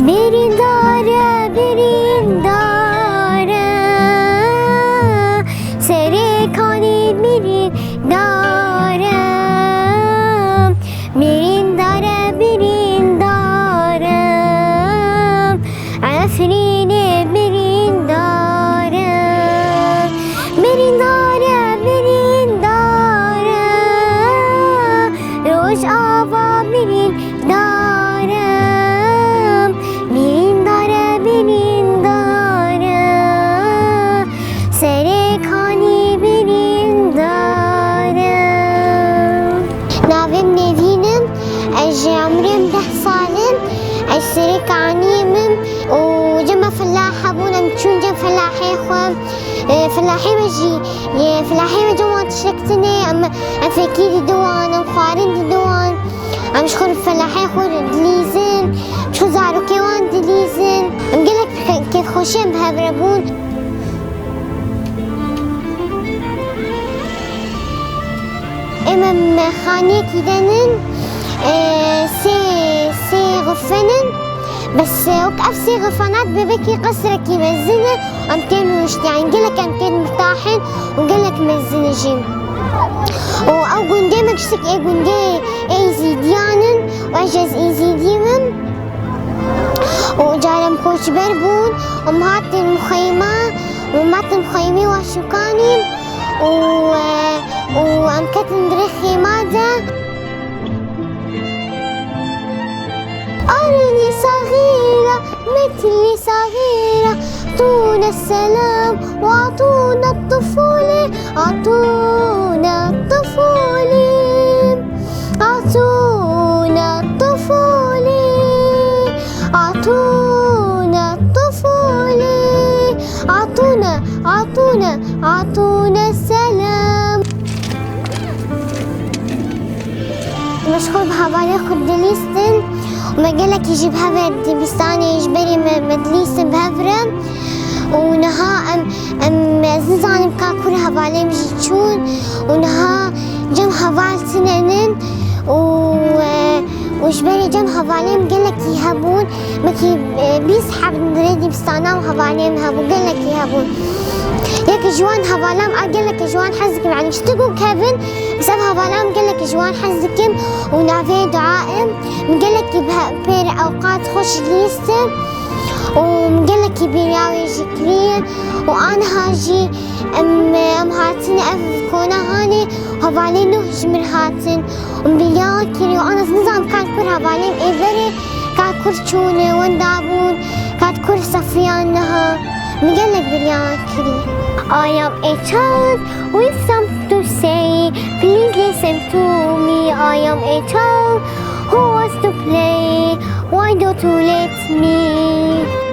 Birindara, birindara, serekani birindara, birindara, birindara, afrini birindara, birindara, birindara, roş ava birindara. عمري 10 سالم الشريك عنيمم وجمع فلاحة بونا متشون جم فلاحي خوام فلاحي مجي فلاحي مجموعة تشركتني أم فكيدي دوان أم خوارين دي دوان أم شخور فلاحي خور دليزن شخور زارو كيوان دليزن أم قلك كيف خوشين بهبربون إمام خانية كيدنن سي غفنن بس وقف سي غفنات ببكي قصرك يمزنه أمتين وشتي يعني نقلك أمتين مرتاحين ونقلك مزنه جيم أو قندي مكشتك قندي زيديانن وأجز زيديمم وجارم خوش بربون ومهات المخيمة ومهات المخيمي وشوكاني وأمكت ندرخي ماذا أرني صغيرة مثلي صغيرة أعطونا السلام وأعطونا الطفولة أعطونا الطفولة أعطونا الطفولة أعطونا الطفولة أعطونا السلام. مشغول بهبالي خد دليستن وما قالك يجيب هفر دبستاني يجبري مدليس بهفرة ونها أم زنزاني بكاكور هفالي مجيتشون ونها جم هفال سننن وجبري جم هفالي قالك يهبون مكي بيسحب ندري بستانا وهفالي مهبون قالك يهبون ياك جوان هفالام قالك جوان حزكم يعني اشتقوا كيفن بسبب هفالام قالك جوان حزكم ونافي دعائم مقالك بير اوقات خوش ليستم ومقالك بيراوي جكريه وانا هاجي ام هاتن اف كونا هاني هفالي نوهج مرهاتن ومبياكري وانا نظام كان كل هفاليم ايفري كان كل شونه وندابون كان كل صفيانها مقالك برياكري. I am a child with something to say. Please listen to me. I am a child who wants to play. Why don't you let me?